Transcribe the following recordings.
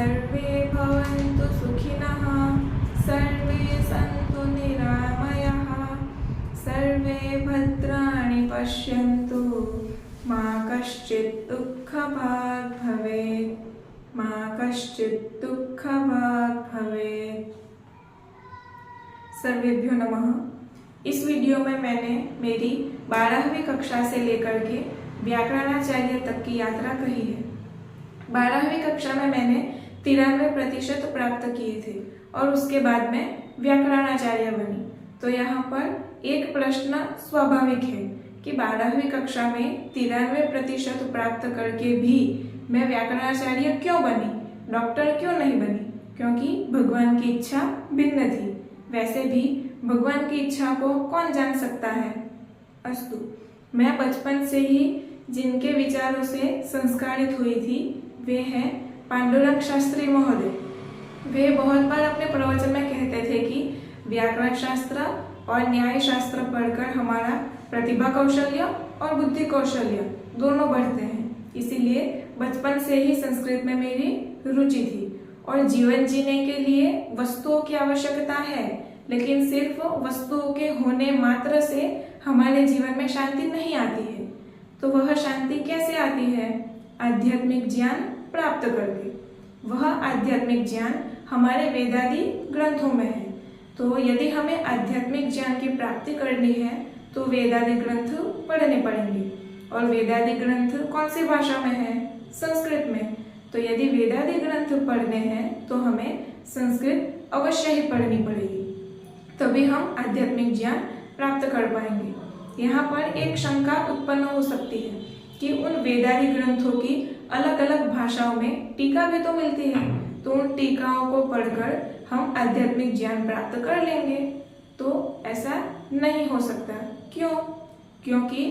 सर्वे भवन्तु सुखिनः, सर्वे सन्तु निरामयाः, सर्वे भद्राणि पश्यन्तु, मा कश्चित् दुःखभाग् भवेत्, मा कश्चित् दुःखभाग् भवेत्। सर्वेभ्यो नमः। इस वीडियो में मैंने मेरी 12वीं कक्षा से लेकर के व्याकरणाचार्य तक की यात्रा कही है। 12वीं कक्षा में मैंने 93% प्राप्त किए थे और उसके बाद में व्याकरणाचार्य बनी। तो यहाँ पर एक प्रश्न स्वाभाविक है कि 12वीं कक्षा में 93% प्राप्त करके भी मैं व्याकरणाचार्य क्यों बनी, डॉक्टर क्यों नहीं बनी? क्योंकि भगवान की इच्छा भिन्न थी। वैसे भी भगवान की इच्छा को कौन जान सकता है। अस्तु, मैं बचपन से ही जिनके विचारों से संस्कारित हुई थी वे हैं पांडुरंग शास्त्री महोदय। वे बहुत बार अपने प्रवचन में कहते थे कि व्याकरण शास्त्र और न्याय शास्त्र पढ़कर हमारा प्रतिभा कौशल्य और बुद्धि कौशल्य दोनों बढ़ते हैं। इसीलिए बचपन से ही संस्कृत में मेरी रुचि थी। और जीवन जीने के लिए वस्तुओं की आवश्यकता है, लेकिन सिर्फ वस्तुओं के होने मात्र से हमारे जीवन में शांति नहीं आती है। तो वह शांति कैसे आती है? आध्यात्मिक ज्ञान प्राप्त करके। वह आध्यात्मिक ज्ञान हमारे वेदादि ग्रंथों में है। तो यदि हमें आध्यात्मिक ज्ञान की प्राप्ति करनी है तो वेदादि ग्रंथ पढ़ने पड़ेंगे। और वेदादि ग्रंथ कौन सी भाषा में है? संस्कृत में। तो यदि वेदादि ग्रंथ पढ़ने हैं तो हमें संस्कृत अवश्य ही पढ़नी पड़ेगी, तभी हम आध्यात्मिक ज्ञान प्राप्त कर पाएंगे। यहाँ पर एक शंका उत्पन्न हो सकती है कि उन वेदादि ग्रंथों की अलग अलग भाषाओं में टीका भी तो मिलती है, तो उन टीकाओं को पढ़कर हम आध्यात्मिक ज्ञान प्राप्त कर लेंगे। तो ऐसा नहीं हो सकता। क्यों? क्योंकि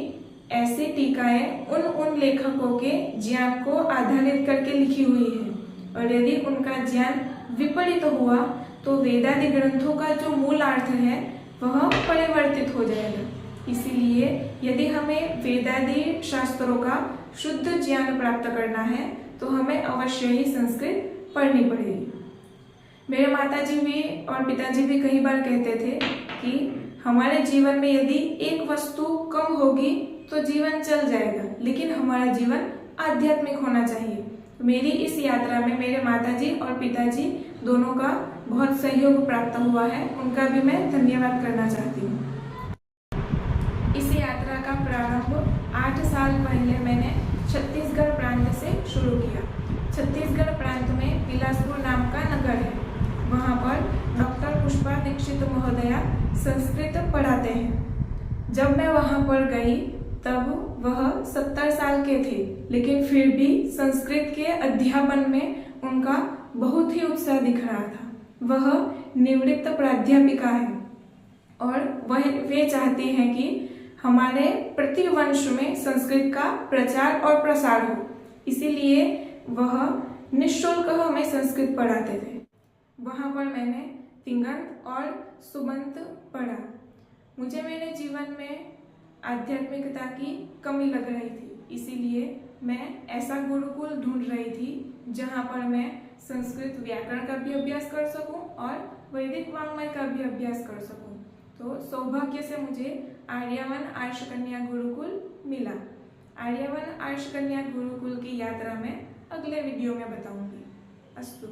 ऐसी टीकाएं उन लेखकों के ज्ञान को आधारित करके लिखी हुई है, और यदि उनका ज्ञान विपरीत हुआ तो वेदादि ग्रंथों का जो मूल अर्थ है वह परिवर्तित हो जाएगा। इसीलिए यदि हमें वेदादि शास्त्रों का शुद्ध ज्ञान प्राप्त करना है तो हमें अवश्य ही संस्कृत पढ़नी पड़ेगी। मेरे माताजी भी और पिताजी भी कई बार कहते थे कि हमारे जीवन में यदि एक वस्तु कम होगी तो जीवन चल जाएगा, लेकिन हमारा जीवन आध्यात्मिक होना चाहिए। मेरी इस यात्रा में मेरे माताजी और पिताजी दोनों का बहुत सहयोग प्राप्त हुआ है। उनका भी मैं धन्यवाद करना चाहती हूँ। इस यात्रा का प्रारंभ 8 साल पहले मैंने छत्तीसगढ़ प्रांत से शुरू किया। छत्तीसगढ़ प्रांत में बिलासपुर नाम का नगर है। वहाँ पर डॉक्टर पुष्पा दीक्षित महोदया संस्कृत पढ़ाते हैं। जब मैं वहाँ पर गई तब वह 70 साल के थे, लेकिन फिर भी संस्कृत के अध्यापन में उनका बहुत ही उत्साह दिख रहा था। वह निवृत्त प्राध्यापिका है और वे चाहती हैं कि हमारे प्रतिवंश में संस्कृत का प्रचार और प्रसार हो। इसीलिए वह निःशुल्क हमें संस्कृत पढ़ाते थे। वहाँ पर मैंने तिङन्त और सुबंत पढ़ा। मुझे मेरे जीवन में आध्यात्मिकता की कमी लग रही थी, इसीलिए मैं ऐसा गुरुकुल ढूंढ रही थी जहाँ पर मैं संस्कृत व्याकरण का भी अभ्यास कर सकूं और वैदिक वाङ्मय का भी अभ्यास कर सकूं। तो सौभाग्य से मुझे आर्यावन आर्ष कन्या गुरुकुल मिला। आर्यावन आर्ष कन्या गुरुकुल की यात्रा में अगले वीडियो में बताऊंगी। अस्तु।